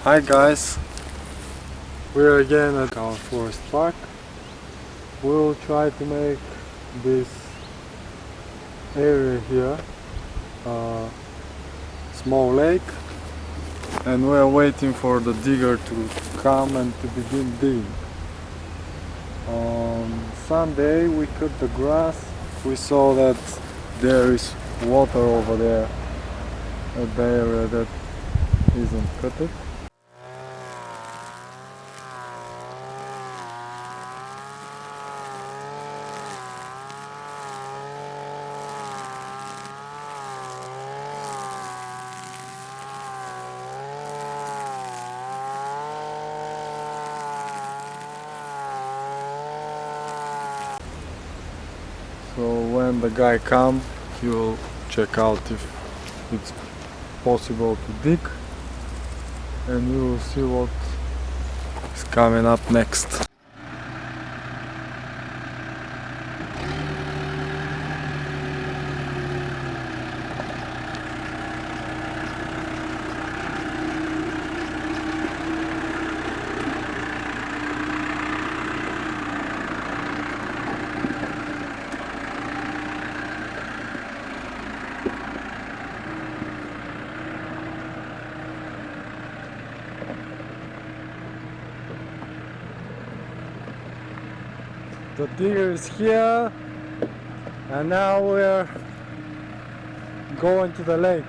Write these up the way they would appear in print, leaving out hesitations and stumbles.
Hi guys, we're again at our forest park. We'll try to make this area here a small lake, and we're waiting for the digger to come and to begin digging. On Sunday we cut the grass. We saw that there is water over there at the area that isn't cut. So when the guy comes, he will check out if it's possible to dig, and we will see what is coming up next. The digger is here, and now we're going to the lake.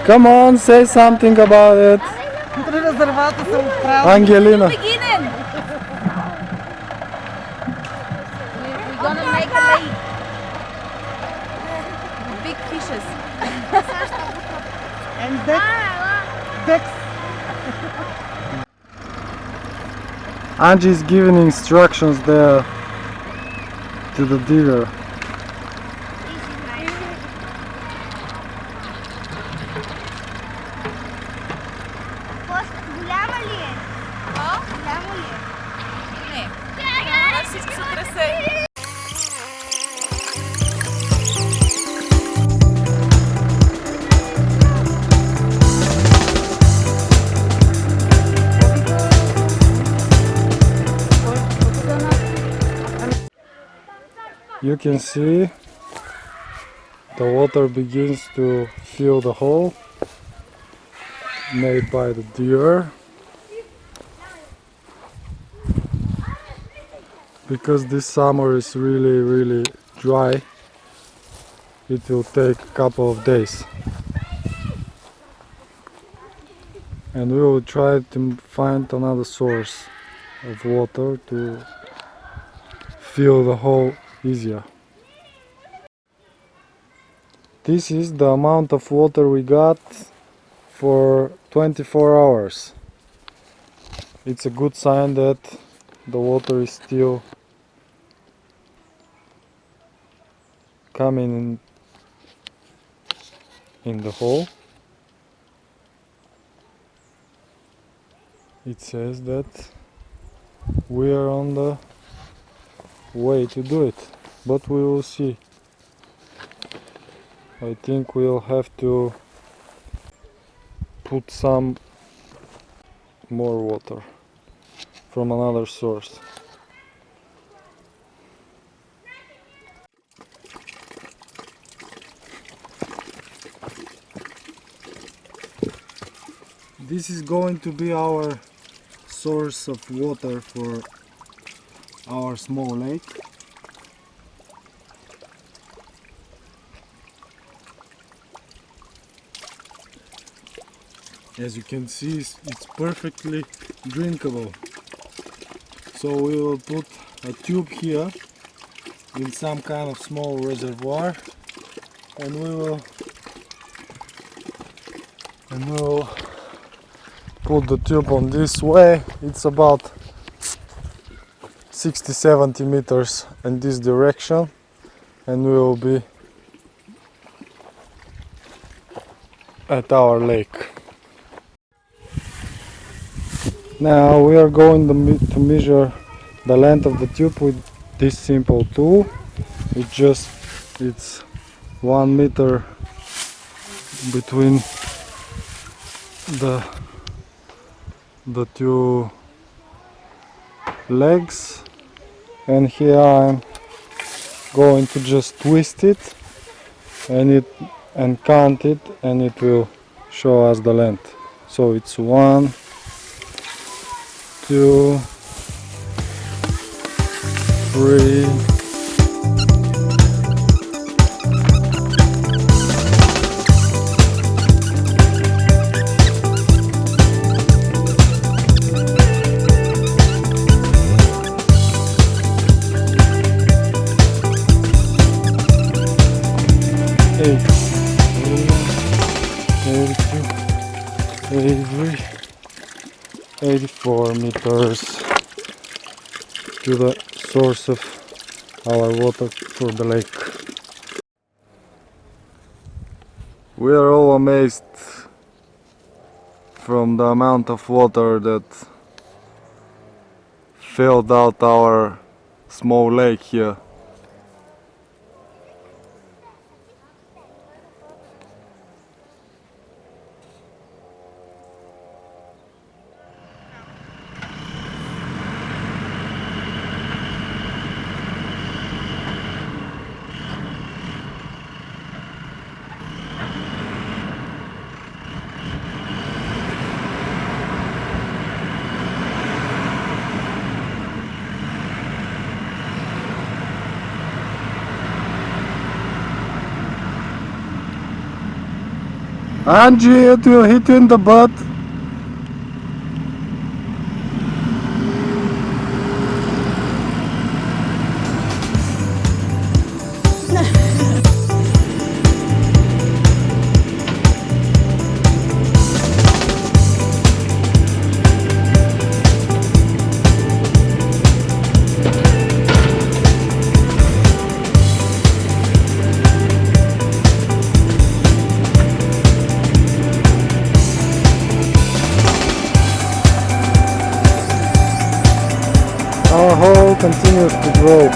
Come on, say something about it. Angelina. We're gonna make a lake. Big fishes. And ducks. Angie is giving instructions there to the digger. Голяма ли е? Голямо ли е? Не. Това всичко се тресе. You can see the water begins to fill the hole made by the deer. Because this summer is really dry, it will take a couple of days. And we will try to find another source of water to fill the hole easier. This is the amount of water we got for 24 hours. It's a good sign that the water is still coming in the hole. It says that we are on the way to do it, but we will see. I think we'll have to put some more water from another source. This is going to be our source of water for our small lake. As you can see, it's perfectly drinkable. So we will put a tube here in some kind of small reservoir, and we will put the tube on this way. It's about 60-70 meters in this direction, and we will be at our lake. Now we are going to measure the length of the tube with this simple tool. It's 1 meter between the two legs, and here I'm going to just twist it and count it, and it will show us the length. So it's 1, 2, 3, 84 meters to the source of our water for the lake. We are all amazed from the amount of water that filled out our small lake here. Angie, it will hit you in the butt. our hole continues to grow.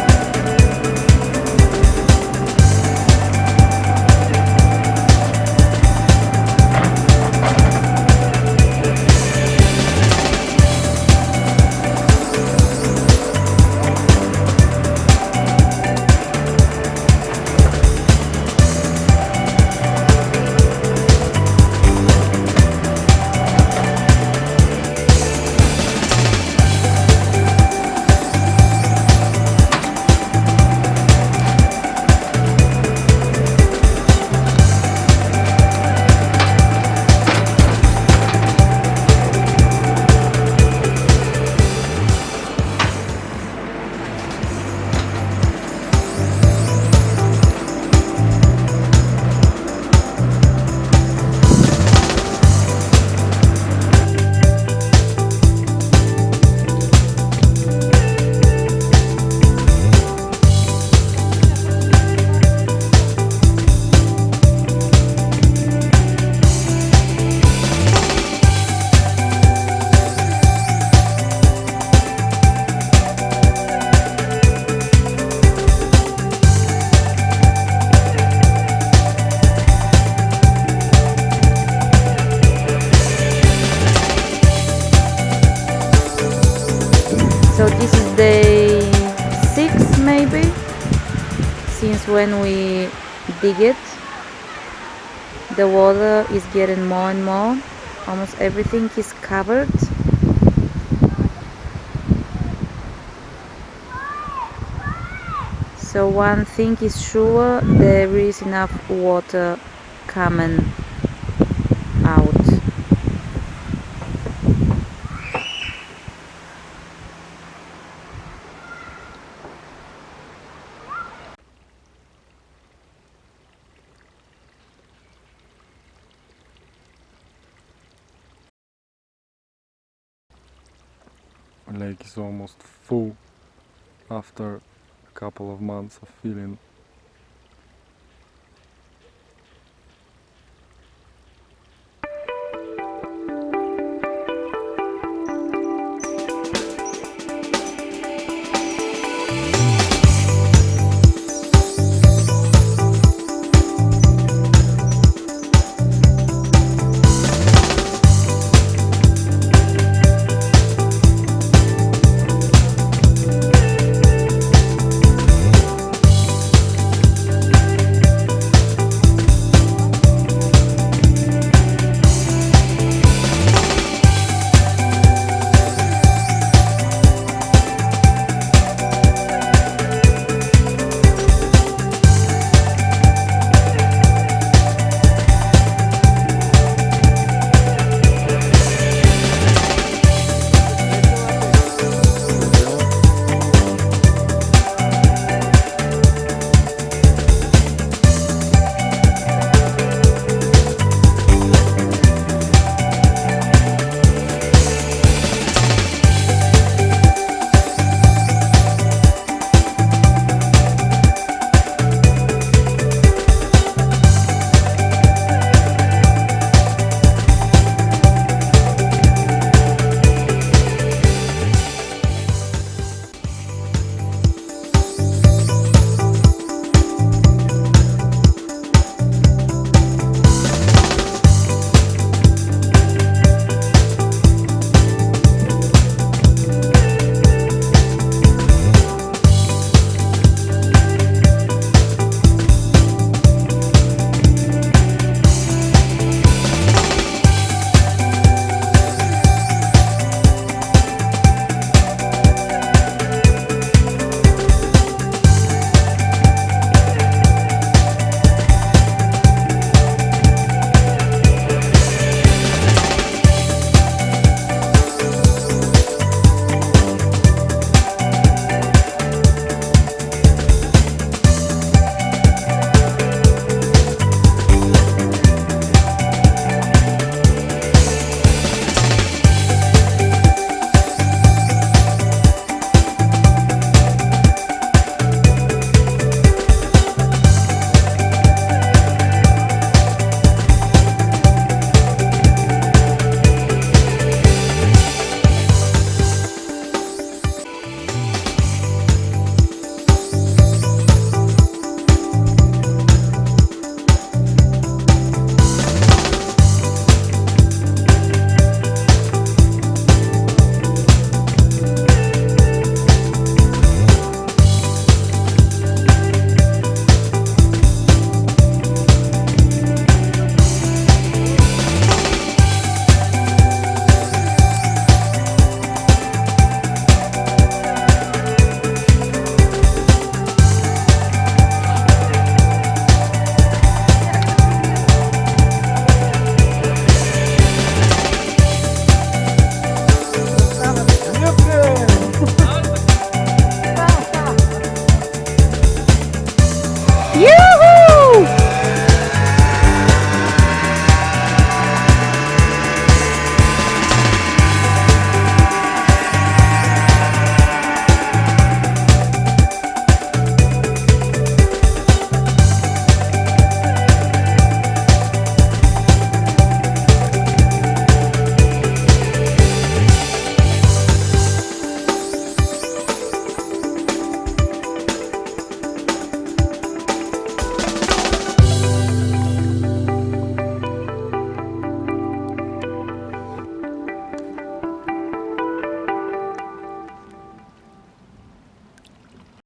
So this is day 6 maybe, since when we dig it. The water is getting more and more. Almost everything is covered. So one thing is sure, there is enough water coming out. Lake is almost full after a couple of months of filling.